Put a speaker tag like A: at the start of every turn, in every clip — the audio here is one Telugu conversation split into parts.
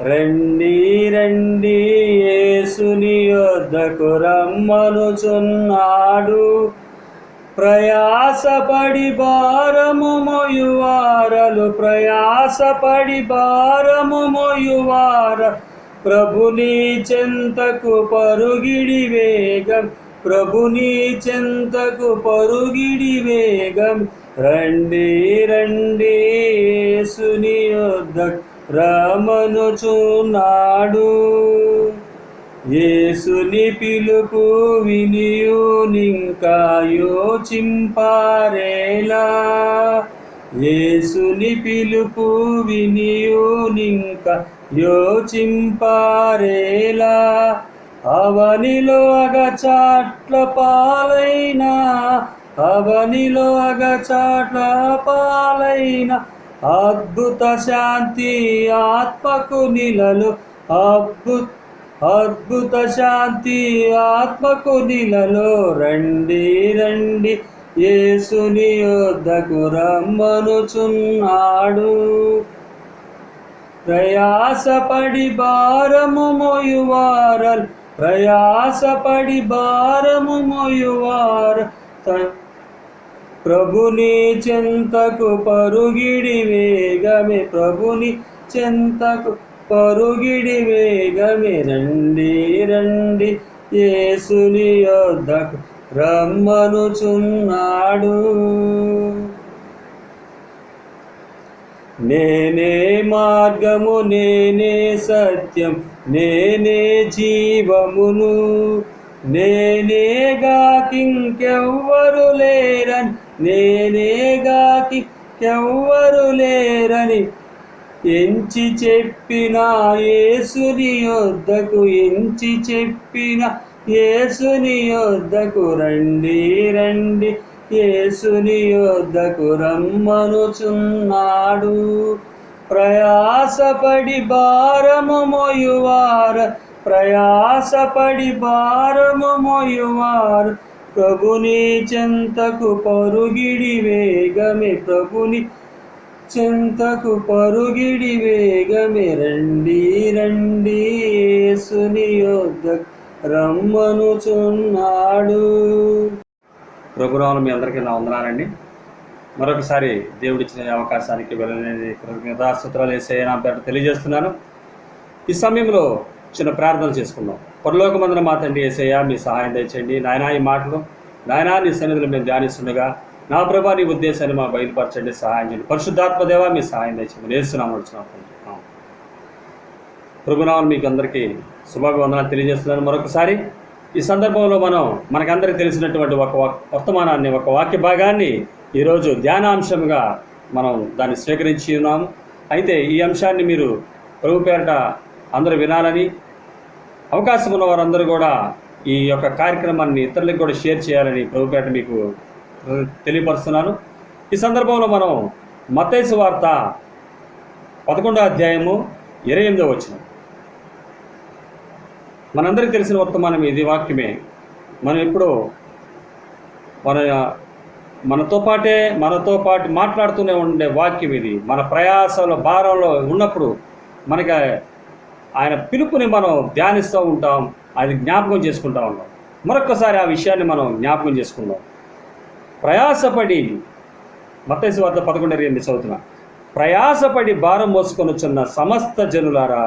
A: రండి రండి యేసుని యొద్దకు రమ్మనుచున్నాడు. ప్రయాసపడి భారము మోయువారలు ప్రయాసపడి భారము మోయువార ప్రభుని చెంతకు పరుగిడి వేగం, ప్రభుని చెంతకు పరుగిడి వేగం. రండి రండి యేసుని యొద్దకు రమ్మనుచున్నాడు. యేసుని పిలుపు వినియునింకా యోచింపారేలా, యేసుని పిలుపు వినియునింకా యోచింపారేలా. అవనిలో అగచాట్ల పాలైన, అవనిలో అగచాట్ల పాలైన అద్భుత శాంతి ఆత్మకు నిలలు, అద్భుత శాంతి ఆత్మకు నిలలో. రండి రండి యేసుని యొద్దకు రమ్మనుచున్నాడు. ప్రయాసపడి భారము మోయువారల్ ప్రయాసపడి భారము మోయువార ప్రభుని చెంతకు పరుగిడి వేగమే, ప్రభుని చెంతకు పరుగిడి వేగమే. రండి రండి యేసుని యొద్దకు రమ్మనుచున్నాడు. నేనే మార్గము, నేనే సత్యం, నేనే జీవమును, నేనేగాకింకెవ్వరు లేరని, నేనేగాకింకెవ్వరు లేరని ఎంచి చెప్పిన యేసుని యొద్దకు, ఎంచి చెప్పిన యేసుని యొద్దకు. రండి రండి యేసుని యొద్దకు రమ్మనుచున్నాడు. ప్రయాసపడి భారము మోయువార ప్రయాసపడి భారము మోయువార ప్రభుని చెంతకు పరుగిడి వేగమే, ప్రభుని చెంతకు పరుగిడి వేగమే. రండి రండి యేసుని యొద్దకు రమ్మనుచున్నాడు. ప్రభునామమున మీ అందరికీ నా వందనాలండి. మరొకసారి దేవుడిచ్చిన అవకాశానికి వెళ్ళలేని కృతజ్ఞతాస్తుతులు యేసయ్య నా పేరు తెలియజేస్తున్నాను. ఈ సమయంలో చిన్న ప్రార్థన చేసుకుందాం. పరలోకమందున మా తండ్రి యేసయ్య, మీ సహాయం దయచేయండి నాయనా. ఈ మాటలు నాయనా నీ సన్నిధిలో మేము ధ్యానిస్తుండగా నా ప్రభా నీ ఉద్దేశాన్ని మా బయలుపరచండి, సహాయం చేయండి. పరిశుద్ధాత్మ దేవా మీ సహాయం దయచేయండి. యేసునామమున అడుగుచున్నాము. ప్రభునామమున మీకు అందరికీ శుభాభివందనాలు తెలియజేస్తున్నాను. మరొకసారి ఈ సందర్భంలో మనకందరికీ తెలిసినటువంటి ఒక వర్తమానాన్ని, ఒక వాక్య భాగాన్ని ఈరోజు ధ్యానాంశంగా మనం దాన్ని స్వీకరించి ఉన్నాము. అయితే ఈ అంశాన్ని మీరు ప్రభు పేరట అందరూ వినాలని, అవకాశం ఉన్న వారందరూ కూడా ఈ యొక్క కార్యక్రమాన్ని ఇతరులకు కూడా షేర్ చేయాలని ప్రభు పేరట మీకు తెలియపరుస్తున్నాను. ఈ సందర్భంలో మనం మత్తయి సువార్త 11వ అధ్యాయము 28వ వచనం. మనందరికీ తెలిసిన వర్తమానం ఇది, వాక్యమే. మనం ఎప్పుడూ మనతో పాటు మాట్లాడుతూనే ఉండే వాక్యం ఇది. మన ప్రయాసంలో భారంలో ఉన్నప్పుడు మనకి ఆయన పిలుపుని మనం ధ్యానిస్తూ ఉంటాం, అది జ్ఞాపకం చేసుకుంటూ ఉంటాం. మరొకసారి ఆ విషయాన్ని మనం జ్ఞాపకం చేసుకుందాం. ప్రయాసపడి, మత్తయి సువార్త 11:8 చదువుతున్నా. ప్రయాసపడి భారం మోసుకొనుచున్న సమస్త జనులారా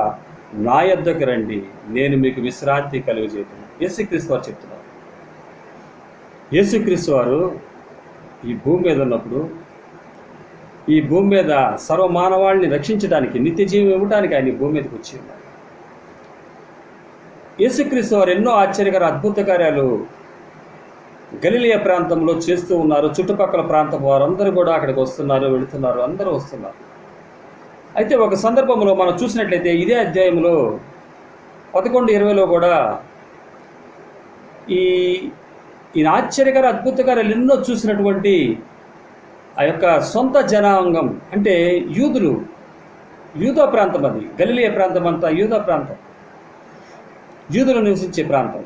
A: నా యొద్దకు రండి, నేను మీకు విశ్రాంతి కలుగజేయుదును. యేసుక్రీస్తు వారు చెప్తున్నారు. యేసుక్రీస్తు వారు ఈ భూమి మీద ఉన్నప్పుడు, ఈ భూమి మీద సర్వమానవాళిని రక్షించడానికి, నిత్య జీవం ఇవ్వడానికి ఆయన ఈ భూమి మీదకి వచ్చి ఉన్నారు. యేసుక్రీస్తు వారు ఎన్నో ఆశ్చర్యకర అద్భుత కార్యాలు గలిలయ ప్రాంతంలో చేస్తూ ఉన్నారు. చుట్టుపక్కల ప్రాంతం వారందరూ కూడా అక్కడికి వస్తున్నారు, వెళుతున్నారు, అందరూ వస్తున్నారు. అయితే ఒక సందర్భంలో మనం చూసినట్లయితే ఇదే అధ్యాయంలో 11:20లో కూడా ఈయన ఆశ్చర్యకర అద్భుత కార్యాలు ఎన్నో చూసినటువంటి ఆ యొక్క సొంత జనాంగం, అంటే యూదులు, యూదా ప్రాంతం, అది గలిలయ ప్రాంతం అంతా యూదా ప్రాంతం, యూదులు నివసించే ప్రాంతం.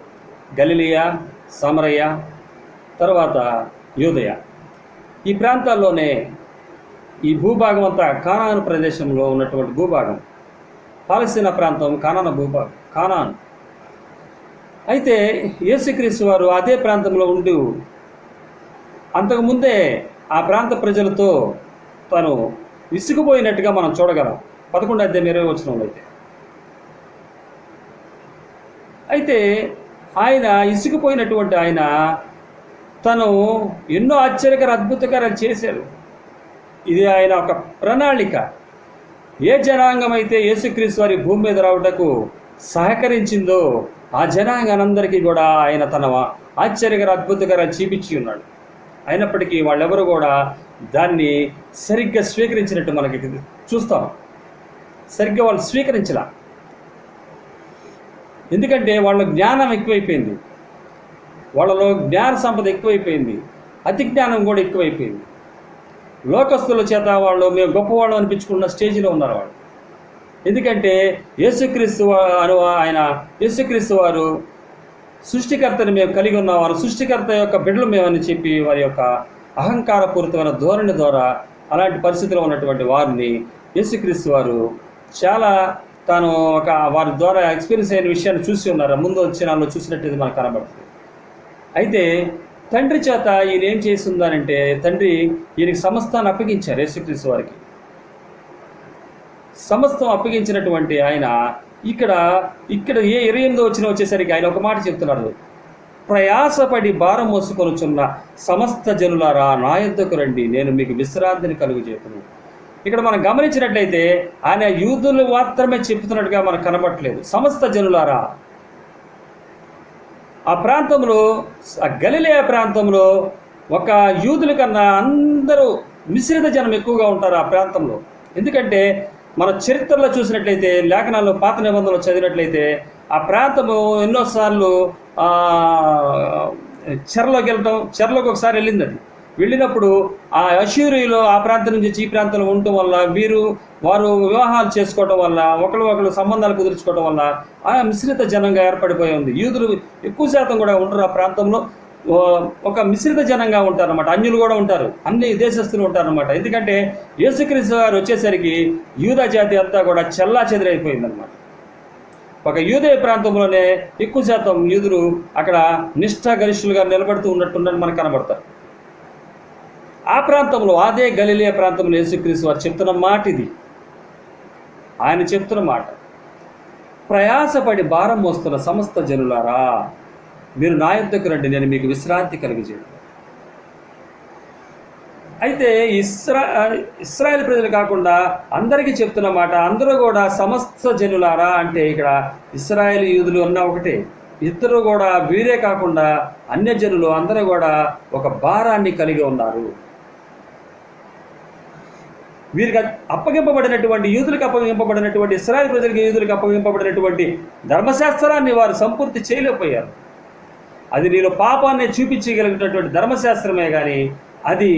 A: గలిలయ, సమరయ, తర్వాత యూదయ, ఈ ప్రాంతాల్లోనే ఈ భూభాగం అంతా కానాను ప్రదేశంలో ఉన్నటువంటి భూభాగం. పాలస్తీనా ప్రాంతం, కానాన్. అయితే యేసుక్రీస్తు వారు అదే ప్రాంతంలో ఉంటూ అంతకుముందే ఆ ప్రాంత ప్రజలతో తను విసిగిపోయినట్టుగా మనం చూడగలం. 11:20 అయితే ఆయన ఇసుకుపోయినటువంటి ఆయన తను ఎన్నో ఆశ్చర్యకర అద్భుతకరాలు చేశాడు. ఇది ఆయన ఒక ప్రణాళిక. ఏ జనాంగం అయితే యేసుక్రీస్తు వారి భూమి మీద రావటకు సహకరించిందో ఆ జనాంగానందరికీ కూడా ఆయన తన ఆశ్చర్యకర అద్భుతకరాలు చూపించి ఉన్నాడు. అయినప్పటికీ వాళ్ళెవరు కూడా దాన్ని సరిగ్గా స్వీకరించినట్టు మనకి చూస్తాం. సరిగ్గా వాళ్ళు స్వీకరించలా. ఎందుకంటే వాళ్ళ జ్ఞానం ఎక్కువైపోయింది, వాళ్ళలో జ్ఞాన సంపద ఎక్కువైపోయింది, అతి జ్ఞానం కూడా ఎక్కువైపోయింది. లోకస్తుల చేత వాళ్ళు మేము గొప్పవాళ్ళు అనిపించుకున్న స్టేజ్లో ఉన్నారు వాళ్ళు. ఎందుకంటే యేసుక్రీస్తు వారు సృష్టికర్తని మేము కలిగి ఉన్నామని, సృష్టికర్త యొక్క బిడ్డలు మేమని చెప్పి వారి యొక్క అహంకారపూరితమైన ధోరణి ద్వారా అలాంటి పరిస్థితిలో ఉన్నటువంటి వారిని యేసుక్రీస్తు వారు చాలా తాను వారి ద్వారా ఎక్స్పీరియన్స్ అయిన విషయాన్ని చూసి ఉన్నారు. ముందు వచ్చినాల్లో చూసినట్టు మనకు కనబడుతుంది. అయితే తండ్రి చేత ఈయన ఏం చేస్తుందనంటే, తండ్రి ఈయనకి సమస్తాన్ని అప్పగించారు. యేసుక్రీస్తు వారికి సమస్తం అప్పగించినటువంటి ఆయన ఇక్కడ 28 వచ్చేసరికి ఆయన ఒక మాట చెప్తున్నారు. ప్రయాసపడి భారం మోసుకొనుచున్న సమస్త జనులారా నా యొద్దకు రండి, నేను మీకు విశ్రాంతిని కలుగజేతును. ఇక్కడ మనం గమనించినట్లయితే ఆయన యూదులు మాత్రమే చెప్తున్నట్టుగా మనకు కనబడట్లేదు. సమస్త జనులారా, ఆ ప్రాంతంలో, ఆ గలిలయ ప్రాంతంలో ఒక యూదుల కన్నా అందరూ మిశ్రిత జనం ఎక్కువగా ఉంటారు ఆ ప్రాంతంలో. ఎందుకంటే మన చరిత్రలో చూసినట్లయితే, లేఖనాల్లో పాత నిబంధనలు చదివినట్లయితే ఆ ప్రాంతము ఎన్నోసార్లు చెరలోకి ఒకసారి వెళ్ళింది. అది వెళ్ళినప్పుడు ఆ అష్షూరీయులు ఆ ప్రాంతం నుంచి ఈ ప్రాంతంలో ఉండటం వల్ల వారు వివాహాలు చేసుకోవడం వల్ల, ఒకరు సంబంధాలు కుదుర్చుకోవడం వల్ల ఆ మిశ్రిత జనంగా ఏర్పడిపోయి ఉంది. యూదులు ఎక్కువ శాతం కూడా ఉంటారు ఆ ప్రాంతంలో. ఒక మిశ్రిత జనంగా ఉంటారన్నమాట. అన్యులు కూడా ఉంటారు, అన్ని దేశస్తులు ఉంటారన్నమాట. ఎందుకంటే యేసుక్రీస్తు గారు వచ్చేసరికి యూదా జాతి అంతా కూడా చెల్లా చెదిరైపోయిందన్నమాట. ఒక యూదేయ ప్రాంతంలోనే ఎక్కువ శాతం యూదులు అక్కడ నిష్ఠాగరిష్ఠులుగా నిలబడుతూ ఉన్నట్టుందని మనకు కనబడతారు. ఆ ప్రాంతంలో, అదే గలిలయ ప్రాంతంలో యేసుక్రీస్తు వారు చెప్తున్న మాట ఇది. ఆయన చెప్తున్న మాట, ప్రయాసపడి భారం మోస్తున్న సమస్త జనులారా మీరు నా యొద్దకు రండి, నేను మీకు విశ్రాంతి కలుగజేయను. అయితే ఇశ్రాయేల్ ప్రజలు కాకుండా అందరికీ చెప్తున్న మాట, అందరూ కూడా సమస్త జనులారా అంటే ఇక్కడ ఇశ్రాయేల్ యూదులు అన్న ఒకటే, ఇద్దరు కూడా వీరే కాకుండా అన్యజనులు అందరూ కూడా ఒక భారాన్ని కలిగి ఉన్నారు. వీరికి అప్పగింపబడినటువంటి యూదులకు అప్పగింపబడినటువంటి ఇశ్రాయేల్ ప్రజలకి, యూదులకు అప్పగింపబడినటువంటి ధర్మశాస్త్రాన్ని వారు సంపూర్తి చేయలేకపోయారు. అది నీలో పాపాన్ని చూపించగలిగినటువంటి ధర్మశాస్త్రమే కానీ అది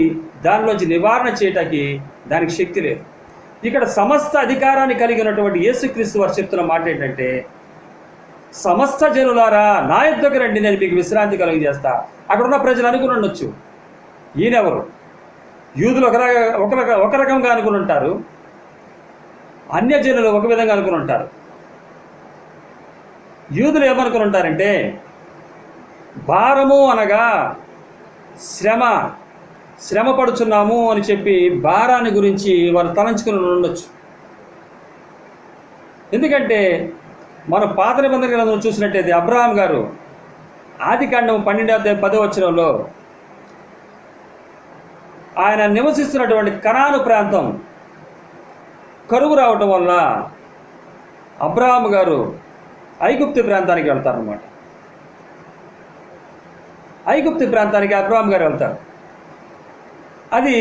A: దానిలోంచి నివారణ చేయటానికి దానికి శక్తి లేదు. ఇక్కడ సమస్త అధికారాన్ని కలిగినటువంటి యేసుక్రీస్తు వారు చెప్తున్న మాట ఏంటంటే, సమస్త జనులారా నా యొద్దకు రండి, నేను మీకు విశ్రాంతి కలుగజేస్తా. అక్కడున్న ప్రజలు అనుకుని ఉండొచ్చు, ఈయనెవరు? యూదులు ఒక రకంగా అనుకుని ఉంటారు, అన్యజనులు ఒక విధంగా అనుకుని ఉంటారు. యూదులు ఏమనుకుని ఉంటారంటే, భారము అనగా శ్రమ పడుచున్నాము అని చెప్పి భారాన్ని గురించి వారు తలంచుకుని ఉండొచ్చు. ఎందుకంటే మనం పాత నిబంధన గ్రంథం చూసినట్టయితే అబ్రహాం గారు ఆదికాండం 12:10 ఆయన నివసిస్తున్నటువంటి కనాను ప్రాంతం కరువు రావటం వల్ల అబ్రహాం గారు ఐగుప్తు ప్రాంతానికి వెళ్తారన్నమాట. ఐగుప్తు ప్రాంతానికి అబ్రహాం గారు వెళ్తారు. అది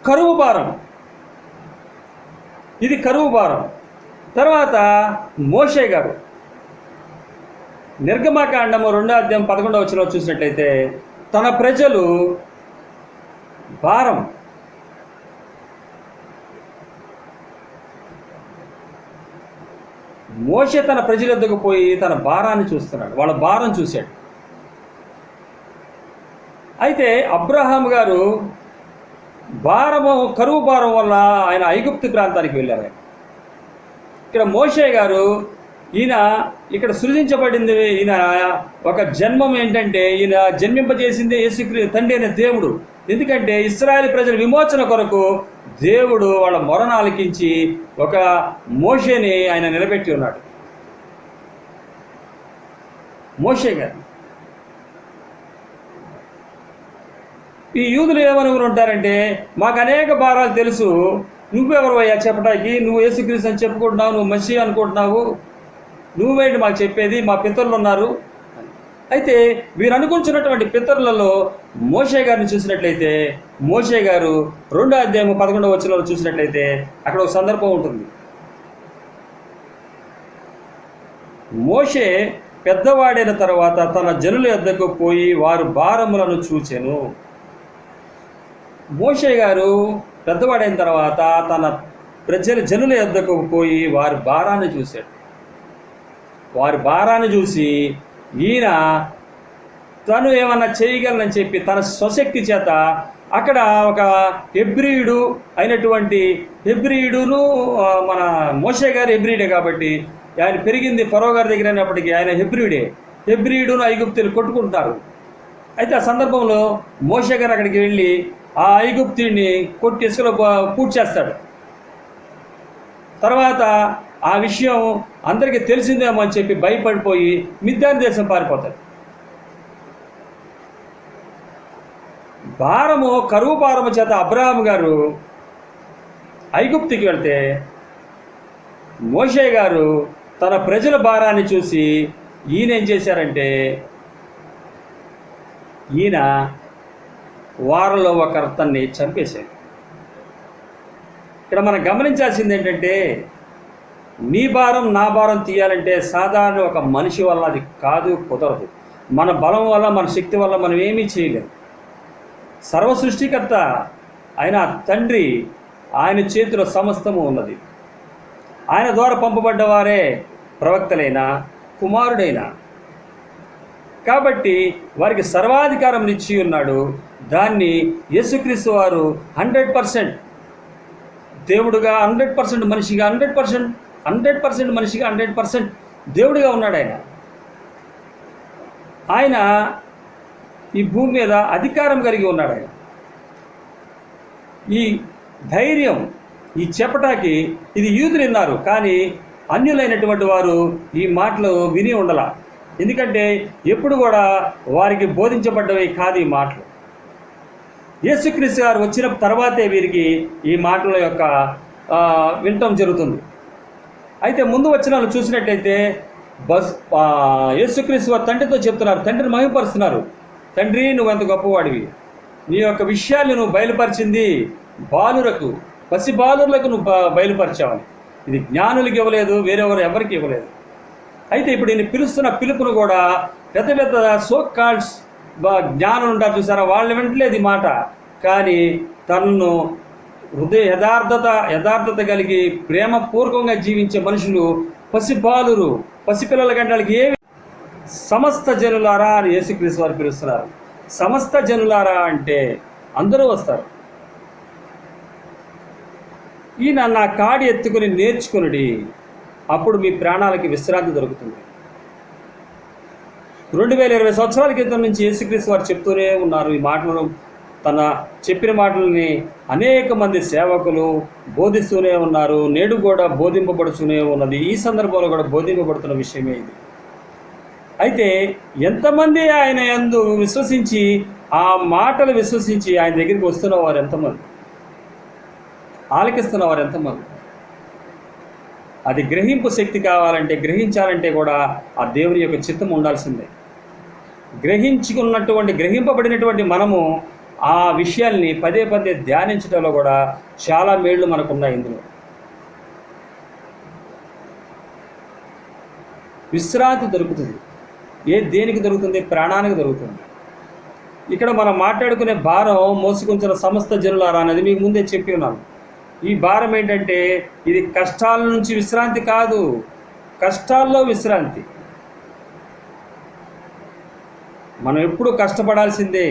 A: కరువు భారం, ఇది కరువు భారం. తర్వాత మోషే గారు నిర్గమకాండము 2:11 చూసినట్లయితే తన ప్రజలు భారం, మోషే తన ప్రజల వద్దకు పోయి తన భారాన్ని చూస్తున్నాడు, వాళ్ళ భారం చూశాడు. అయితే అబ్రహాం గారు కరువు భారం వల్ల ఆయన ఐగుప్తు ప్రాంతానికి వెళ్ళారు. ఇక్కడ మోషే గారు ఈయన ఇక్కడ సృజించబడింది, ఈయన ఒక జన్మం ఏంటంటే ఈయన జన్మింపజేసింది యేసుక్రీస్తు తండ్రి అయిన దేవుడు. ఎందుకంటే ఇశ్రాయేలు ప్రజల విమోచన కొరకు దేవుడు వాళ్ళ మొరను ఆలకించి ఒక మోషేని ఆయన నిలబెట్టి ఉన్నాడు. మోషే గారు ఈ యూదులు ఏమని ఉంటారంటే, మాకు అనేక భారాలు తెలుసు, నువ్వెవరు అయ్యా చెప్పడానికి, నువ్వు యేసుక్రీస్తు అని చెప్పుకుంటున్నావు, నువ్వు మసీహు అనుకుంటున్నావు, నువ్వేంటి మాకు చెప్పేది, మా పితరులు ఉన్నారు. అయితే వీరు అనుకుంటున్నటువంటి పితరులలో మోషే గారిని చూసినట్లయితే, మోషే గారు 2వ అధ్యాయం 11వ వచనంలో చూసినట్లయితే అక్కడ ఒక సందర్భం ఉంటుంది. మోషే పెద్దవాడైన తర్వాత తన జనుల యొద్దకు పోయి వారు భారములను చూచెను. మోషే గారు పెద్దవాడైన తర్వాత తన జనుల యొద్దకు పోయి వారి భారాన్ని చూశాడు. వారి భారాన్ని చూసి ఈయన తను ఏమన్నా చేయగలనని చెప్పి తన స్వశక్తి చేత అక్కడ ఒక హెబ్రీయుడు అయినటువంటి హెబ్రీయుడును, మన మోషే గారు హెబ్రీయుడే కాబట్టి ఆయన పెరిగింది ఫరో గారి దగ్గర అయినప్పటికీ ఆయన హెబ్రీయుడును ఐగుప్తులు కొట్టుకుంటారు. అయితే ఆ సందర్భంలో మోషే గారు అక్కడికి వెళ్ళి ఆ ఐగుప్తుడిని కొట్టి ఇసుకలో పూర్తి చేస్తాడు. తర్వాత ఆ విషయం అందరికీ తెలిసిందేమో అని చెప్పి భయపడిపోయి మిద్యాను దేశం పారిపోతాడు. కరువు భారము చేత అబ్రహాము గారు ఐగుప్తుకి వెళ్తే మోషే గారు తన ప్రజల భారాన్ని చూసి ఈయన ఏం చేశారంటే, ఈయన వారిలో ఒక అతన్ని చంపేశాడు. ఇక్కడ మనం గమనించాల్సింది ఏంటంటే, నీ భారం నా భారం తీయాలంటే సాధారణ ఒక మనిషి వల్ల అది కాదు, కుదరదు. మన బలం వల్ల, మన శక్తి వల్ల మనం ఏమీ చేయలేము. సర్వ సృష్టికర్త ఆయన తండ్రి, ఆయన చేతిలో సమస్తము ఉన్నది. ఆయన ద్వారా పంపబడ్డ వారే ప్రవక్తలైనా కుమారుడైనా. కాబట్టి వారికి సర్వాధికారం ఇచ్చి ఉన్నాడు. దాన్ని యేసుక్రీస్తు వారు 100% దేవుడుగా, 100% మనిషిగా, 100% మనిషిగా, 100% దేవుడిగా ఉన్నాడు. ఆయన ఈ భూమి మీద అధికారం కలిగి ఉన్నాడు. ఆయన ఈ ధైర్యం, ఈ చెప్పటానికి ఇది యూదులు విన్నారు, కానీ అన్యులైనటువంటి వారు ఈ మాటలు విని ఉండాల. ఎందుకంటే ఎప్పుడు కూడా వారికి బోధించబడ్డవి కాదు ఈ మాటలు. యేసుక్రీస్తు గారు వచ్చిన తర్వాతే వీరికి ఈ మాటల యొక్క వినటం జరుగుతుంది. అయితే ముందు వచనాలు చూసినట్లయితే యేసుక్రీస్తు వారు తండ్రితో చెప్తున్నారు, తండ్రిని మహిమపరుస్తున్నారు. తండ్రి, నువ్వు ఎంత గొప్పవాడివి, నీ యొక్క విషయాలు నువ్వు బయలుపరిచింది బాలురకు, పసి బాలులకు నువ్వు బయలుపరిచావని. ఇది జ్ఞానులకు ఇవ్వలేదు, వేరెవరు ఎవరికి ఇవ్వలేదు. అయితే ఇప్పుడు నేను పిలుస్తున్న పిలుపును కూడా పెద్ద పెద్ద సోకాల్డ్స్ జ్ఞానం ఉంటారు చూసారా, వాళ్ళు వింటలేదు ఈ మాట. కానీ తనను యథార్థత కలిగి ప్రేమపూర్వకంగా జీవించే మనుషులు, పసిపిల్లల గంటలకి ఏమి సమస్త జనులారా అని యేసుక్రీస్తు వారు పిలుస్తున్నారు. సమస్త జనులారా అంటే అందరూ వస్తారు. ఈయన నా కాడి ఎత్తుకుని నేర్చుకుని అప్పుడు మీ ప్రాణాలకి విశ్రాంతి దొరుకుతుంది. 2020 సంవత్సరాల క్రితం నుంచి యేసుక్రీస్తు వారు చెప్తూనే ఉన్నారు ఈ మాటలను. తన చెప్పిన మాటలని అనేక మంది సేవకులు బోధిస్తూనే ఉన్నారు. నేడు కూడా బోధింపబడుతూనే ఉన్నది. ఈ సందర్భంలో కూడా బోధింపబడుతున్న విషయమే ఇది. అయితే ఎంతమంది ఆయన యందు విశ్వసించి, ఆ మాటలు విశ్వసించి ఆయన దగ్గరికి వస్తున్న వారు ఎంతమంది, ఆలకిస్తున్న వారు ఎంతమంది? అది గ్రహింపు శక్తి కావాలంటే, గ్రహించాలంటే కూడా ఆ దేవుని యొక్క చిత్తం ఉండాల్సిందే. గ్రహింపబడినటువంటి మనము ఆ విషయాల్ని పదే పదే ధ్యానించడంలో కూడా చాలా మేళ్ళు మనకున్నాయి. ఇందులో విశ్రాంతి దొరుకుతుంది. దేనికి దొరుకుతుంది? ప్రాణానికి దొరుకుతుంది. ఇక్కడ మనం మాట్లాడుకునే భారం మోసుకుంచిన సమస్త జనులారా అనేది మీకు ముందే చెప్పి ఉన్నాను. ఈ భారం ఏంటంటే, ఇది కష్టాల నుంచి విశ్రాంతి కాదు, కష్టాల్లో విశ్రాంతి. మనం ఎప్పుడు కష్టపడాల్సిందే.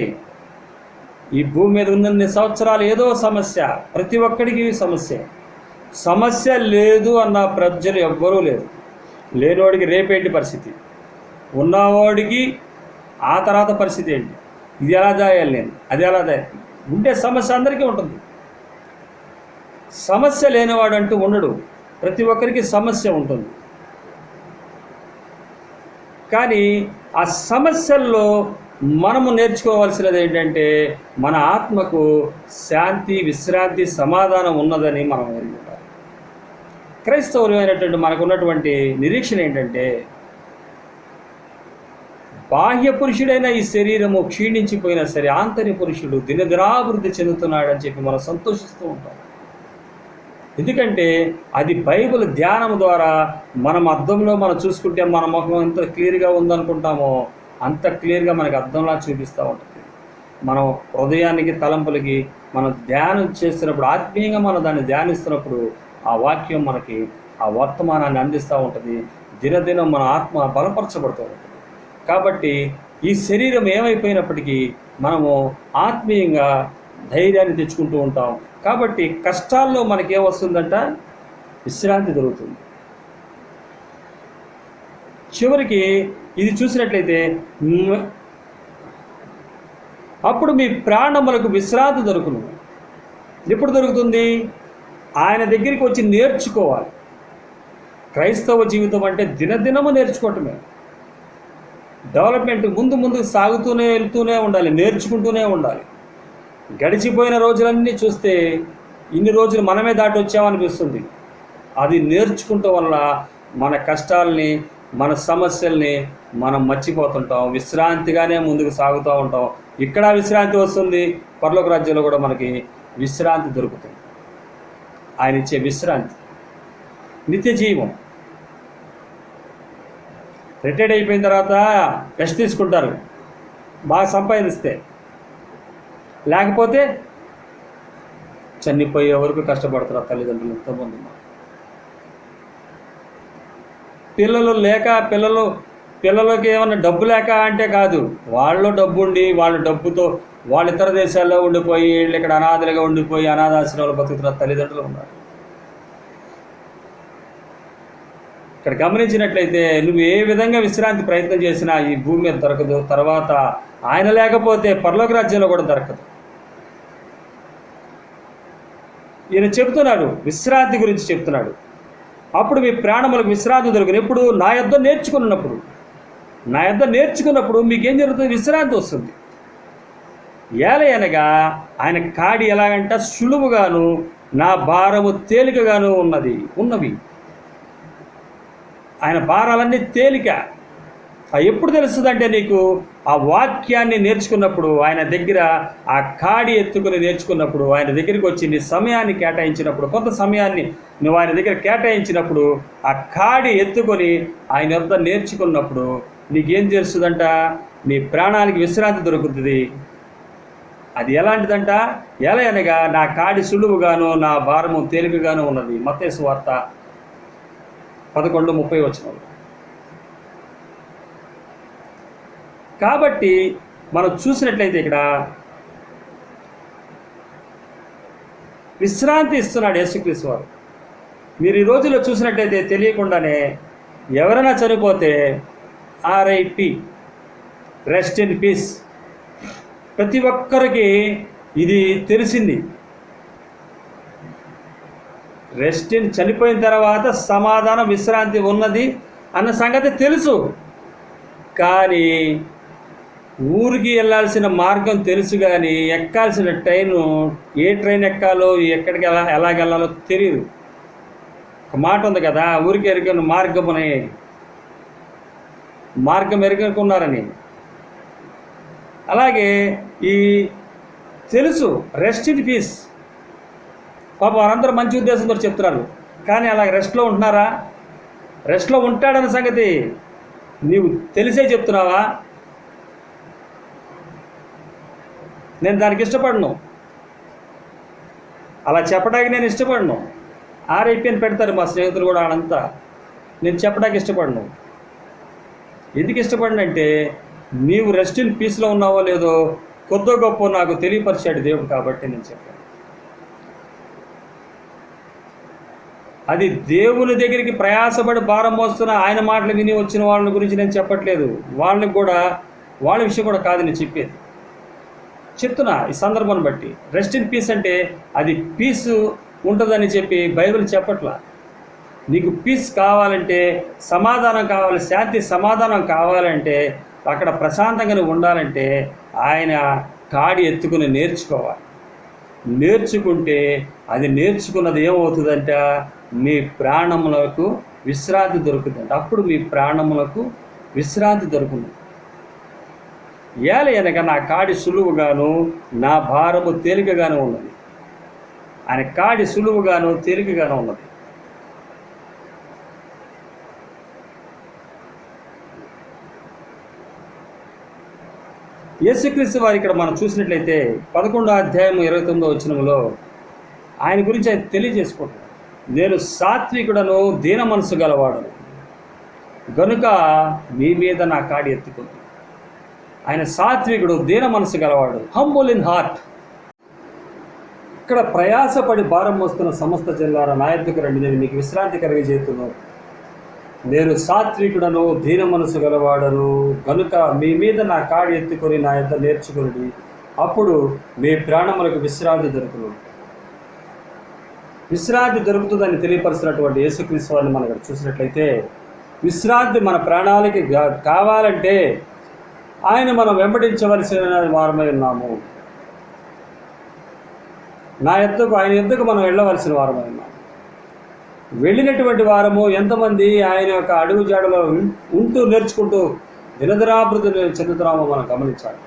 A: ఈ భూమి మీద ఉన్నన్ని సంవత్సరాలు ఏదో సమస్య, ప్రతి ఒక్కడికి సమస్య. సమస్య లేదు అన్న ప్రజలు ఎవ్వరూ లేరు. లేనివాడికి రేపేంటి పరిస్థితి, ఉన్నవాడికి ఆ తర్వాత పరిస్థితి ఏంటి, ఇది ఎలా దాయాలి, నేను అది ఎలా దాయాలి, ఉండే సమస్య అందరికీ ఉంటుంది. సమస్య లేనివాడు అంటూ ఉండడు. ప్రతి ఒక్కరికి సమస్య ఉంటుంది. కానీ ఆ సమస్యల్లో మనము నేర్చుకోవాల్సినది ఏంటంటే మన ఆత్మకు శాంతి, విశ్రాంతి, సమాధానం ఉన్నదని మనం ఎరుగుతాం. క్రైస్తవులైనటువంటి మనకున్నటువంటి నిరీక్షణ ఏంటంటే బాహ్య పురుషుడైన ఈ శరీరము క్షీణించిపోయినా సరే ఆంతర్య పురుషుడు దినదినాభివృద్ధి చెందుతున్నాడని చెప్పి మనం సంతోషిస్తూ ఉంటాం. ఎందుకంటే అది బైబిల్ ధ్యానం ద్వారా మనం అద్దంలో మనం చూసుకుంటే మన ముఖం ఎంత క్లియర్గా ఉందనుకుంటామో అంత క్లియర్గా మనకు అద్దంలా చూపిస్తూ ఉంటుంది. మనం హృదయానికి, తలంపులకి మనం ధ్యానం చేస్తున్నప్పుడు, ఆత్మీయంగా మనం దాన్ని ధ్యానిస్తున్నప్పుడు ఆ వాక్యం మనకి ఆ వర్తమానాన్ని అందిస్తూ ఉంటుంది. దినదినం మన ఆత్మ బలపరచబడుతూ ఉంటుంది. కాబట్టి ఈ శరీరం ఏమైపోయినప్పటికీ మనము ఆత్మీయంగా ధైర్యాన్ని తెచ్చుకుంటూ ఉంటాం. కాబట్టి కష్టాల్లో మనకేమొస్తుందంట, విశ్రాంతి దొరుకుతుంది. చివరికి ఇది చూసినట్లయితే అప్పుడు మీ ప్రాణములకు విశ్రాంతి దొరుకును. ఎప్పుడు దొరుకుతుంది? ఆయన దగ్గరికి వచ్చి నేర్చుకోవాలి. క్రైస్తవ జీవితం అంటే దినదినము నేర్చుకోవటమే. డెవలప్మెంట్ ముందు సాగుతూనే వెళ్తూనే ఉండాలి, నేర్చుకుంటూనే ఉండాలి. గడిచిపోయిన రోజులన్నీ చూస్తే ఇన్ని రోజులు మనమే దాటి వచ్చామనిపిస్తుంది. అది నేర్చుకుంటూ వల్ల మన కష్టాలని, మన సమస్యల్ని మనం మర్చిపోతుంటాం. విశ్రాంతిగానే ముందుకు సాగుతూ ఉంటాం. ఇక్కడ విశ్రాంతి వస్తుంది, పరలోక రాజ్యంలో కూడా మనకి విశ్రాంతి దొరుకుతుంది. ఆయన ఇచ్చే విశ్రాంతి నిత్య జీవం. రిటైర్డ్ అయిపోయిన తర్వాత రెస్ట్ తీసుకుంటారు బాగా సంపాదిస్తే, లేకపోతే చనిపోయే వరకు కష్టపడతారు తల్లిదండ్రులు. ఎంతోమంది పిల్లలకి ఏమన్నా డబ్బు లేక అంటే కాదు, వాళ్ళు డబ్బు ఉండి వాళ్ళ డబ్బుతో వాళ్ళు ఇతర దేశాల్లో ఉండిపోయి వీళ్ళు ఇక్కడ అనాథలుగా ఉండిపోయి అనాథాశ్రమాలు బతుకుతున్న తల్లిదండ్రులు ఉన్నారు. ఇక్కడ గమనించినట్లయితే నువ్వు ఏ విధంగా విశ్రాంతి ప్రయత్నం చేసినా ఈ భూమి మీద దొరకదు. తర్వాత ఆయన లేకపోతే పరలోక రాజ్యంలో కూడా దొరకదు. ఈయన చెప్తున్నాడు, విశ్రాంతి గురించి చెప్తున్నాడు. అప్పుడు మీ ప్రాణములకు విశ్రాంతి దొరుకును. ఎప్పుడు? నా యొద్ద నేర్చుకున్నప్పుడు మీకేం జరుగుతుంది? విశ్రాంతి వస్తుంది. ఏలయనగా ఆయన కాడి ఎలాగంట సులువుగాను నా భారము తేలికగాను ఉన్నవి. ఆయన భారాలన్నీ తేలిక. ఎప్పుడు తెలుస్తుందంటే నీకు ఆ వాక్యాన్ని నేర్చుకున్నప్పుడు, ఆయన దగ్గర ఆ కాడి ఎత్తుకుని నేర్చుకున్నప్పుడు, ఆయన దగ్గరికి వచ్చి నీ సమయాన్ని కేటాయించినప్పుడు, కొంత సమయాన్ని నువ్వు ఆయన దగ్గర కేటాయించినప్పుడు, ఆ కాడి ఎత్తుకొని ఆయన వద్ద నేర్చుకున్నప్పుడు నీకేం తెలుస్తుందంట? నీ ప్రాణానికి విశ్రాంతి దొరుకుతుంది. అది ఎలాంటిదంట? ఎలా అనగా నా కాడి సులువుగాను నా భారము తేలికగాను ఉన్నది. మత్తయి సువార్త 11:30. కాబట్టి మనం చూసినట్లయితే ఇక్కడ విశ్రాంతి ఇస్తున్నాడు యేసుక్రీస్తు వారు. మీరు ఈ రోజుల్లో చూసినట్లయితే తెలియకుండానే ఎవరైనా చనిపోతే RIP, రెస్ట్ ఇన్ పీస్. ప్రతి ఒక్కరికి ఇది తెలిసింది. చనిపోయిన తర్వాత సమాధానం, విశ్రాంతి ఉన్నది అన్న సంగతి తెలుసు. కానీ ఊరికి వెళ్ళాల్సిన మార్గం తెలుసు, కానీ ఎక్కాల్సిన ఏ ట్రైన్ ఎక్కాలో, ఎక్కడికి ఎలాగెళ్ళాలో తెలియదు. ఒక మాట ఉంది కదా, ఊరికి ఎరిగిన మార్గం ఎరుగుకున్నారని. అలాగే ఈ తెలుసు రెస్ట్ ఇన్ పీస్. పాపం వారందరూ మంచి ఉద్దేశంతో చెప్తున్నారు, కానీ అలా రెస్ట్లో ఉంటున్నారా? రెస్ట్లో ఉంటాడన్న సంగతి నీవు తెలిసే చెప్తున్నావా? నేను దానికి ఇష్టపడను. అలా చెప్పడానికి నేను ఇష్టపడను. RIP అని పెడతారు మా స్నేహితులు కూడా అదంతా. నేను చెప్పడానికి ఇష్టపడను. ఎందుకు ఇష్టపడినంటే నీవు రెస్ట్ ఇన్ పీస్లో ఉన్నావో లేదో కొద్దో గొప్ప నాకు తెలియపరిచాడు దేవుడు. కాబట్టి నేను చెప్పాను. అది దేవుని దగ్గరికి ప్రయాసపడి భారం మోస్తున్న ఆయన మాటలు విని వచ్చిన వాళ్ళ గురించి నేను చెప్పట్లేదు. వాళ్ళకి కూడా వాళ్ళ విషయం కూడా కాదు నేను చెప్పేది. చెప్తున్నా ఈ సందర్భాన్ని బట్టి. రెస్ట్ ఇన్ పీస్ అంటే అది పీస్ ఉంటుందని చెప్పి బైబిల్ చెప్పట్లా. నీకు పీస్ కావాలంటే, సమాధానం కావాలి, శాంతి సమాధానం కావాలంటే, అక్కడ ప్రశాంతంగా ఉండాలంటే ఆయన కాడి ఎత్తుకుని నేర్చుకోవాలి. నేర్చుకుంటే అది నేర్చుకున్నది ఏమవుతుందంట, మీ ప్రాణములకు విశ్రాంతి దొరుకుతుందంట. అప్పుడు మీ ప్రాణములకు విశ్రాంతి దొరుకుతుంది. ఏలయనగా నా కాడి సులువుగాను నా భారము తేలికగాను ఉన్నది. ఆయన కాడి సులువుగాను తేలికగాను ఉన్నది. యేసుక్రీస్తు వారు ఇక్కడ మనం చూసినట్లయితే 11వ అధ్యాయం 29వ వచనంలో ఆయన గురించి ఆయన తెలియజేసుకుంటున్నాడు. నేను సాత్వికుడను, దీన మనసు గలవాడను గనుక మీ మీద నా కాడి ఎత్తుకుంది. ఆయన సాత్వికుడు, దీన మనసు గలవాడు, హంబుల్ ఇన్ హార్ట్. ఇక్కడ ప్రయాసపడి భారం మోస్తున్న సమస్త జనులారా నా యొద్దకు రండి, నేను మీకు విశ్రాంతి కలిగజేస్తున్నాను. నేను సాత్వికుడను, దీన మనసు గలవాడను కనుక మీ మీద నా కాడి ఎత్తుకొని నా యొద్ద నేర్చుకుని అప్పుడు మీ ప్రాణములకు విశ్రాంతి దొరుకును. విశ్రాంతి దొరుకుతుందని తెలియపరుస్తున్నటువంటి యేసుక్రీస్తు వారిని మనం ఇక్కడ చూసినట్లయితే, విశ్రాంతి మన ప్రాణాలకి కావాలంటే ఆయన మనం వెంబడించవలసిన వారమై ఉన్నాము. ఆయన యొద్దకు మనం వెళ్ళవలసిన వారమై ఉన్నాము. వెళ్ళినటువంటి వారము ఎంతమంది ఆయన యొక్క అడుగు జాడలో ఉంటూ నేర్చుకుంటూ దినదినాభివృద్ధి చెందుతున్నామో మనం గమనించాలి.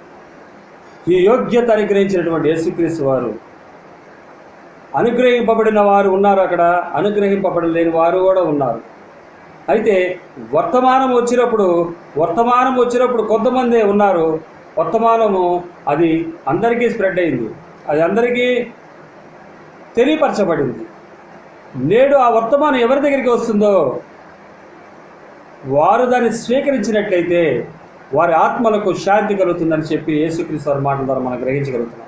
A: ఈ యోగ్యత అనుగ్రహించినటువంటి యేసుక్రీస్తు వారు, అనుగ్రహింపబడిన వారు ఉన్నారు, అక్కడ అనుగ్రహింపబడలేని వారు కూడా ఉన్నారు. అయితే వర్తమానం వచ్చినప్పుడు కొంతమందే ఉన్నారు. వర్తమానము అది అందరికీ స్ప్రెడ్ అయింది, అది అందరికీ తెలియపరచబడింది. నేడు ఆ వర్తమానం ఎవరి దగ్గరికి వస్తుందో వారు దాన్ని స్వీకరించినట్లయితే వారి ఆత్మలకు శాంతి కలుగుతుందని చెప్పి యేసుక్రీస్తు వారి మాటల ద్వారా మనం గ్రహించగలుగుతున్నాం.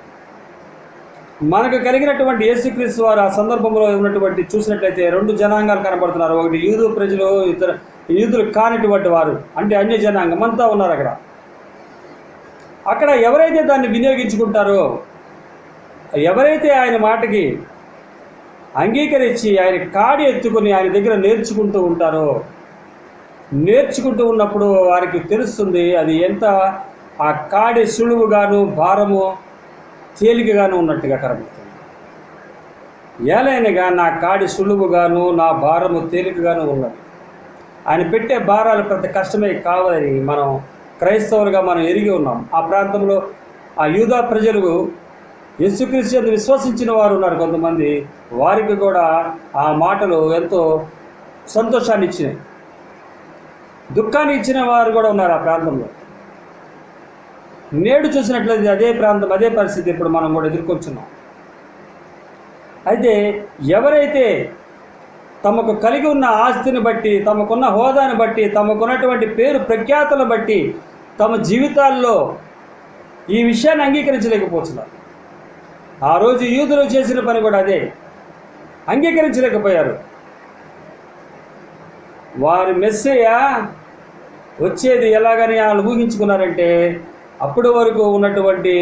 A: మనకు కలిగినటువంటి యేసుక్రీస్తు వారు ఆ సందర్భంలో ఉన్నటువంటి చూసినట్లయితే 2 జనాంగాలు కనబడుతున్నారు. ఒకటి యూదు ప్రజలు, ఇతర యూదులు కానిటువంటి వారు, అంటే అన్య జనాంగం అంతా ఉన్నారు అక్కడ. అక్కడ ఎవరైతే దాన్ని వినియోగించుకుంటారో, ఎవరైతే ఆయన మాటకి అంగీకరించి ఆయన కాడి ఎత్తుకొని ఆయన దగ్గర నేర్చుకుంటూ ఉంటారో, నేర్చుకుంటూ ఉన్నప్పుడు వారికి తెలుస్తుంది అది ఎంత ఆ కాడి సులువుగాను భారము తేలికగాను ఉన్నట్టుగా కనబడుతుంది. ఏలైనగా నా కాడి సులువుగాను నా భారము తేలికగాను ఉన్నది. ఆయన పెట్టే భారాలు పెద్ద కష్టమే కావాలని మనం క్రైస్తవులుగా మనం ఎరిగి ఉన్నాం. ఆ ప్రాంతంలో ఆ యూదా ప్రజలు యేసుక్రీస్తు యందు విశ్వసించిన వారు ఉన్నారు కొంతమంది. వారికి కూడా ఆ మాటలు ఎంతో సంతోషాన్ని ఇచ్చినాయి, దుఃఖాన్ని ఇచ్చిన వారు కూడా ఉన్నారు ఆ ప్రాంతంలో. నేడు చూసినట్లయితే అదే ప్రాంతం, అదే పరిస్థితి ఇప్పుడు మనం కూడా ఎదుర్కొంటున్నాం. అయితే ఎవరైతే తమకు కలిగి ఉన్న ఆస్తిని బట్టి, తమకున్న హోదాని బట్టి, తమకున్నటువంటి పేరు ప్రఖ్యాతలను బట్టి తమ జీవితాల్లో ఈ విషయాన్ని అంగీకరించలేకపోతున్నారు. ఆ రోజు యూదులు చేసిన పని కూడా అదే, అంగీకరించలేకపోయారు. వారి మెస్సయ్య వచ్చేది ఎలాగని వాళ్ళు ఊహించుకున్నారంటే, అప్పటి వరకు ఉన్నటువంటి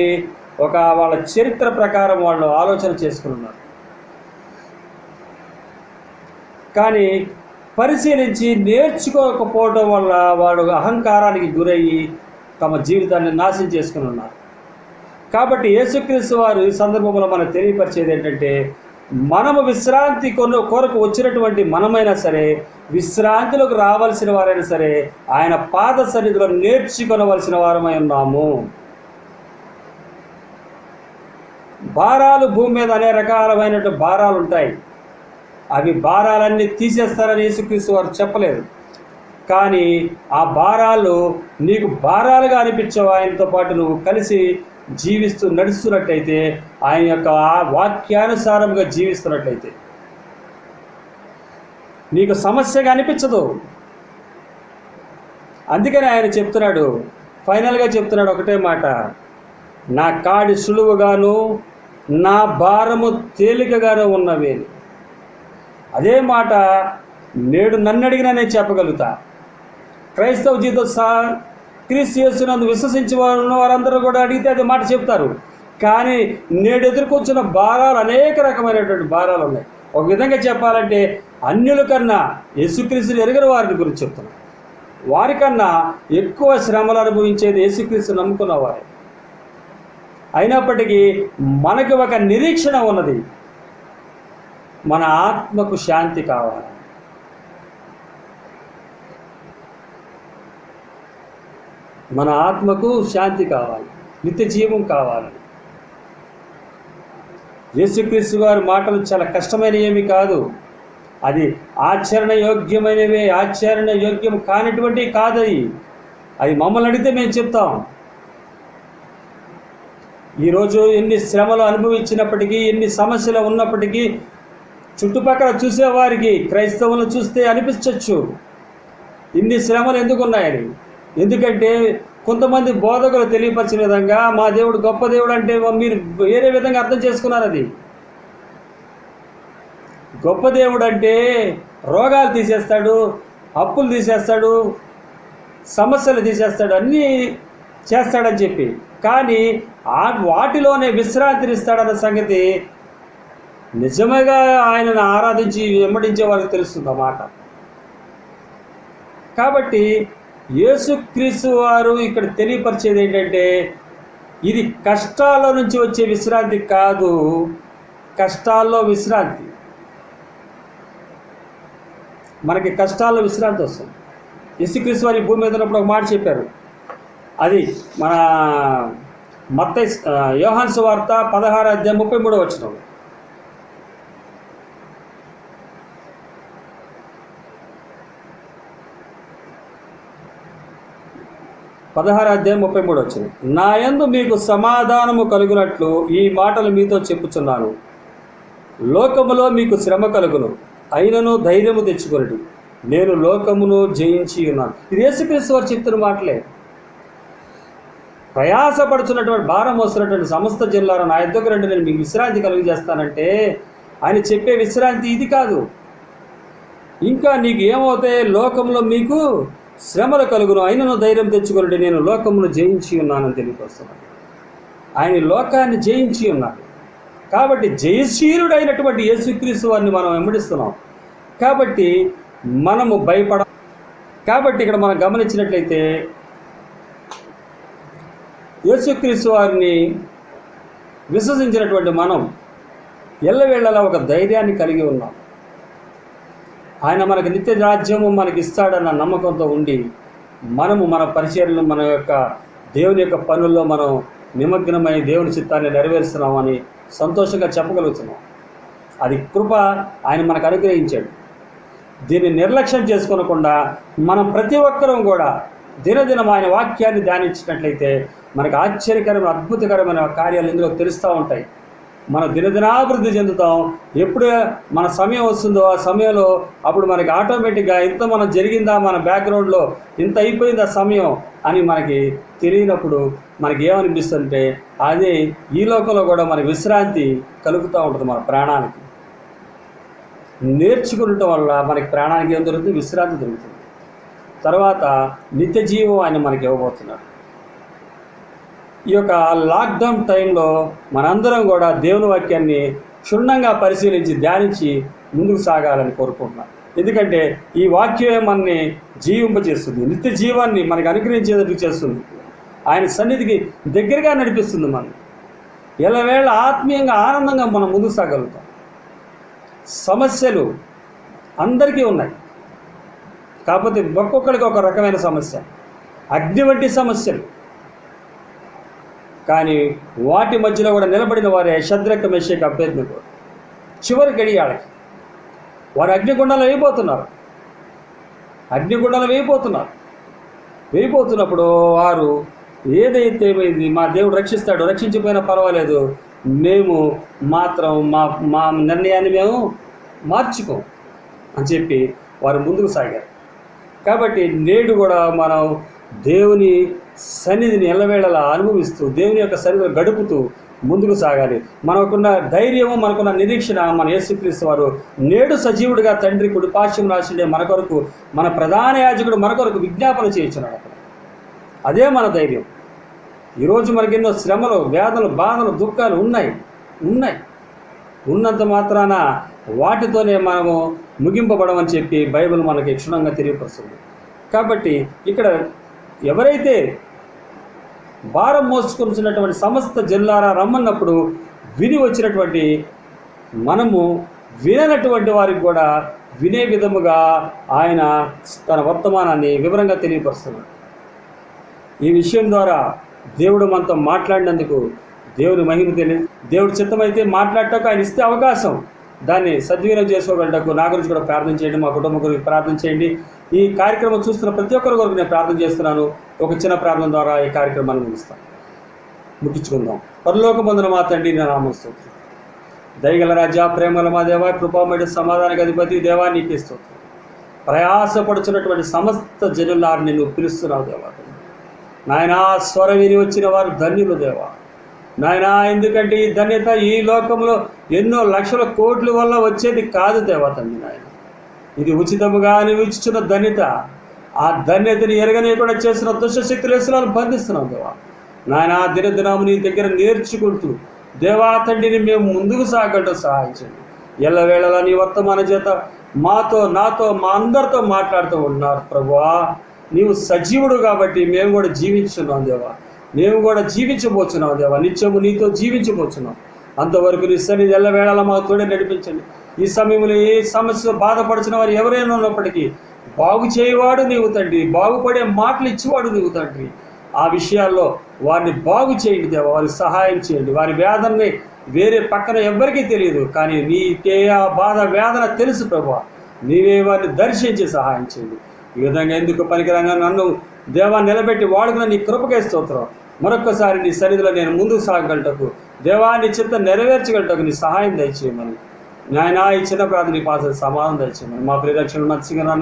A: వాళ్ళ చరిత్ర ప్రకారం వాళ్ళు ఆలోచన చేసుకున్నారు. కానీ పరిశీలించి నేర్చుకోకపోవడం వల్ల వాడు అహంకారానికి గురయ్యి తమ జీవితాన్ని నాశనం చేసుకుని ఉన్నారు. కాబట్టి యేసుక్రీస్తు వారు ఈ సందర్భంలో మనకు తెలియపరిచేది ఏంటంటే, మనము విశ్రాంతి కొరకు వచ్చినటువంటి మనమైనా సరే, విశ్రాంతిలోకి రావాల్సిన వారైనా సరే, ఆయన పాద సన్నిధిలో నేర్చుకొనవలసిన వారమై ఉన్నాము. భారాలు భూమి మీద అనేక రకాలైన భారాలు ఉంటాయి. అవి భారాలన్నీ తీసేస్తారని యేసుక్రీస్తు వారు చెప్పలేదు. కానీ ఆ భారాలు నీకు భారాలుగా అనిపించవు. ఆయనతో పాటు నువ్వు కలిసి జీవిస్తూ నడుస్తున్నట్లయితే, ఆయన యొక్క వాక్యానుసారంగా జీవిస్తున్నట్లయితే నీకు సమస్యగా అనిపించదు. అందుకని ఆయన చెప్తున్నాడు, ఫైనల్గా చెప్తున్నాడు ఒకటే మాట, నా కాడి సులువుగాను నా భారము తేలికగాను ఉన్నవి. అదే మాట నేడు నన్ను అడిగినా నేను చెప్పగలుగుతా. క్రైస్తవ జీవితం క్రీస్తు యేసునందు విశ్వసించి ఉన్న వారందరూ కూడా అడిగితే అదే మాట చెప్తారు. కానీ నేడు ఎదుర్కొంటున్న భారాలు అనేక రకమైనటువంటి భారాలు ఉన్నాయి. ఒక విధంగా చెప్పాలంటే అన్యుల కన్నా యేసుక్రీస్తుని ఎరగని వారిని గురించి చెప్తున్నాను. వారికన్నా ఎక్కువ శ్రమలు అనుభవించేది యేసుక్రీస్తు నమ్ముకున్న వారే. అయినప్పటికీ మనకి ఒక నిరీక్షణ ఉన్నది, మన ఆత్మకు శాంతి కావాలి. మన ఆత్మకు శాంతి కావాలి, నిత్య జీవం కావాలని. యేసుక్రీస్తు గారి మాటలు చాలా కష్టమైనవి ఏమి కాదు, అది ఆచరణ యోగ్యమైనవే. ఆచరణ యోగ్యం కానిటువంటి కాదు అది మమ్మల్ని అడిగితే మేము చెప్తాం. ఈరోజు ఎన్ని శ్రమలు అనుభవించినప్పటికీ, ఎన్ని సమస్యలు ఉన్నప్పటికీ చుట్టుపక్కల చూసేవారికి క్రైస్తవులను చూస్తే అనిపించవచ్చు ఇన్ని శ్రమలు ఎందుకు ఉన్నాయని. ఎందుకంటే కొంతమంది బోధకులు తెలియపరిచిన విధంగా మా దేవుడు గొప్ప దేవుడు అంటే మీరు వేరే విధంగా అర్థం చేసుకున్నారు. అది గొప్ప దేవుడు అంటే రోగాలు తీసేస్తాడు, అప్పులు తీసేస్తాడు, సమస్యలు తీసేస్తాడు, అన్నీ చేస్తాడని చెప్పి. కానీ వాటిలోనే విశ్రాంతినిస్తాడన్న సంగతి నిజంగా ఆయనను ఆరాధించి వెంబడించే వారికి తెలుస్తుంది అన్నమాట. కాబట్టి యేసుక్రీస్తు వారు ఇక్కడ తెలియపరిచేది ఏంటంటే ఇది కష్టాల నుంచి వచ్చే విశ్రాంతి కాదు, కష్టాల్లో విశ్రాంతి. మనకి కష్టాల్లో విశ్రాంతి వస్తుంది. యేసుక్రీస్తు వారి భూమి మీద ఉన్నప్పుడు ఒక మాట చెప్పారు. అది మన మత్తయి యోహాను సువార్త 16:33 16:33 నా యందు మీకు సమాధానము కలుగునట్లు ఈ మాటలు మీతో చెప్పుచున్నాను. లోకములో మీకు శ్రమ కలుగును, అయినను ధైర్యము తెచ్చుకొనుడి, నేను లోకమును జయించి ఉన్నాను. ఇది యేసుక్రీస్తు వారు చెప్తున్న మాటలే. ప్రయాసపడుచున్నటువంటి భారం మోస్తున్నటువంటి సమస్త జిల్లాలో నా యొద్దకు రండి, నేను మీకు విశ్రాంతి కలుగజేస్తానంటే ఆయన చెప్పే విశ్రాంతి ఇది కాదు. ఇంకా నీకు ఏమవుతాయి, లోకంలో మీకు శ్రమలు కలుగును, అయినను ధైర్యం తెచ్చుకొనుడి, నేను లోకమును జయించి ఉన్నానని తెలియపరుస్తున్నాను. ఆయన లోకాన్ని జయించి ఉన్నాడు. కాబట్టి జయశీలుడైనటువంటి యేసుక్రీస్తు వారిని మనం వెంబడిస్తున్నాం. కాబట్టి మనము కాబట్టి ఇక్కడ మనం గమనించినట్లయితే యేసుక్రీస్తు వారిని విశ్వసించినటువంటి మనం ఎల్లవేళలా ఒక ధైర్యాన్ని కలిగి ఉన్నాం. ఆయన మనకు నిత్య రాజ్యము మనకి ఇస్తాడన్న నమ్మకంతో ఉండి మనము మన పరిచర్యలు, మన యొక్క దేవుని యొక్క పనుల్లో మనం నిమగ్నమై దేవుని చిత్తాన్ని నెరవేరుస్తున్నామని సంతోషంగా చెప్పగలుగుతున్నాం. అది కృప ఆయన మనకు అనుగ్రహించాడు. దీన్ని నిర్లక్ష్యం చేసుకోనకుండా మనం ప్రతి ఒక్కరూ కూడా దినదినం ఆయన వాక్యాన్ని ధ్యానించినట్లయితే మనకు ఆశ్చర్యకరమైన అద్భుతకరమైన కార్యాలు ఇందులో తెలుస్తూ ఉంటాయి. మనం దినదినాభివృద్ధి చెందుతాం. ఎప్పుడు మన సమయం వస్తుందో ఆ సమయంలో అప్పుడు మనకి ఆటోమేటిక్గా ఇంత మనం జరిగిందా, మన బ్యాక్గ్రౌండ్లో ఇంత అయిపోయింది ఆ సమయం అని మనకి తెలియనప్పుడు మనకి ఏమనిపిస్తుంటే అదే ఈ లోకంలో కూడా మనకి విశ్రాంతి కలుగుతూ ఉంటుంది. మన ప్రాణానికి నేర్చుకునటం వల్ల మనకి ప్రాణానికి ఏం దొరుకుతుంది, విశ్రాంతి దొరుకుతుంది. తర్వాత నిత్య జీవం ఆయన మనకి ఇవ్వబోతున్నాడు. ఈ యొక్క లాక్డౌన్ టైంలో మనందరం కూడా దేవుని వాక్యాన్ని క్షుణ్ణంగా పరిశీలించి ధ్యానించి ముందుకు సాగాలని కోరుకుంటున్నాను. ఎందుకంటే ఈ వాక్యమే మనని జీవింపజేస్తుంది, నిత్య జీవాన్ని మనకి అనుగ్రహించేటట్టు చేస్తుంది, ఆయన సన్నిధికి దగ్గరగా నడిపిస్తుంది. మనం ఎల్లవేళ ఆత్మీయంగా ఆనందంగా మనం ముందుకు సాగలుగుతాం. సమస్యలు అందరికీ ఉన్నాయి, కాకపోతే ఒక్కొక్కరికి ఒక రకమైన సమస్య, అగ్ని వంటి సమస్యలు. కానీ వాటి మధ్యలో కూడా నిలబడిన వారే షద్రక్, మెషక్, అబేద్నెగో చివరి గడియాళ్ళకి వారు అగ్నిగుండాలు వేయిపోతున్నప్పుడు వారు ఏదైతే ఏమైంది, మా దేవుడు రక్షిస్తాడు, రక్షించిపోయినా పర్వాలేదు, మేము మాత్రం మా నిర్ణయాన్ని మేము మార్చుకోం అని చెప్పి వారు ముందుకు సాగారు. కాబట్టి నేడు కూడా మనం దేవుని సన్నిధిని ఎల్లవేళలా అనుభవిస్తూ దేవుని యొక్క సన్నిధిలో గడుపుతూ ముందుకు సాగాలి. మనకున్న ధైర్యము, మనకున్న నిరీక్షణ మన యేసుక్రీస్తు వారు నేడు సజీవుడిగా తండ్రి కుడిపార్శ్వం రాసిండే మన కొరకు, మన ప్రధాన యాజకుడు మన కొరకు విజ్ఞాపన చేయించున్నాడు అక్కడ. అదే మన ధైర్యం. ఈరోజు మనకెన్నో శ్రమలు, వేదనలు, బాధలు, దుఃఖాలు ఉన్నాయి. ఉన్నంత మాత్రాన వాటితోనే మనము ముగింపబడమని చెప్పి బైబిల్ మనకి క్షుణ్ణంగా తెలియపరుస్తుంది. కాబట్టి ఇక్కడ ఎవరైతే భారం మోసుకొచ్చినటువంటి సమస్త జనులారా రమ్మన్నప్పుడు విని వచ్చినటువంటి మనము విననటువంటి వారికి కూడా వినే విధముగా ఆయన తన వర్తమానాన్ని వివరంగా తెలియపరుస్తున్నాడు. ఈ విషయం ద్వారా దేవుడు మనతో మాట్లాడినందుకు దేవుని మహిమ దేవుడి చిత్తమైతే మాట్లాడటకు ఆయన ఇస్తే అవకాశం, దాన్ని సద్వినియోగం చేసుకోగలటకు నా గురించి కూడా ప్రార్థన చేయండి, మా కుటుంబం గురించి ప్రార్థన చేయండి. ఈ కార్యక్రమం చూస్తున్న ప్రతి ఒక్కరి కొరకు నేను ప్రార్థన చేస్తున్నాను. ఒక చిన్న ప్రార్థన ద్వారా ఈ కార్యక్రమాన్ని ముగించుకుందాం. పరలోకమందున మా తండ్రి నా నామం స్తోత్రం. దయగల రాజా, ప్రేమల మా దేవా, కృపామయుడు, సమాధానక అధిపతి దేవా, నీకే స్తోత్రం. ప్రయాసపడుచున్నటువంటి సమస్త జనులారిని నువ్వు పిలుస్తున్నావు దేవా. నాయనా, స్వర విని వచ్చిన వారు ధన్యులు దేవా. నాయనా, ఎందుకంటే ఈ ధన్యత ఈ లోకంలో ఎన్నో లక్షల కోట్ల వల్ల వచ్చేది కాదు దేవా తండ్రి. నాయన, ఇది ఉచితముగా నువ్వు ఇచ్చుచున్న ధన్యత. ఆ ధన్యతని ఎరగనీయకుండా చేసిన దుష్టశక్తులు బంధిస్తున్నావు దేవా. నాయన, దినదినము నీ దగ్గర నేర్చుకుంటూ దేవా తండ్రిని మేము ముందుకు సాగటం సహాయం చేయండి. ఎల్లవేళలా నీ వర్తమాన చేత మాతో, నాతో, మా అందరితో మాట్లాడుతూ ఉన్నారు ప్రభువా. నీవు సజీవుడు కాబట్టి మేము కూడా జీవించున్నాం దేవా. మేము కూడా జీవించబోతున్నాం దేవా. నిత్యము నీతో జీవించబోతున్నాం. అంతవరకు నీ సన్నిధి ఎల్లవేళలా మాకు తోడే నడిపించండి. ఈ సమయంలో ఏ సమస్య బాధపడుచిన వారు ఎవరైనా ఉన్నప్పటికీ బాగు చేయవాడు నీవు తండ్రి, బాగుపడే మాటలు ఇచ్చేవాడు నీవు తండ్రి. ఆ విషయాల్లో వారిని బాగు చేయండి దేవా. వారికి సహాయం చేయండి. వారి వేదనని వేరే పక్కన ఎవ్వరికీ తెలియదు, కానీ నీకే ఆ బాధ వేదన తెలుసు ప్రభువా. నీవే వారిని దర్శించి సహాయం చేయండి. ఈ విధంగా ఎందుకు పనికిరంగా నన్ను దేవా నిలబెట్టి వాడుకున్న నీ కృపకే స్తోత్రం. మరొక్కసారి నీ సన్నిధిలో నేను ముందుకు సాగగలటకు దేవా, నీ చిత్తం నెరవేర్చగలటకు నీ సహాయం దయచేయమని నాయనా, ఈ చిన్న ప్రార్థన పాస సమాధానం దయచేయమని మా ప్రియరక్షణ మత్స్యంగా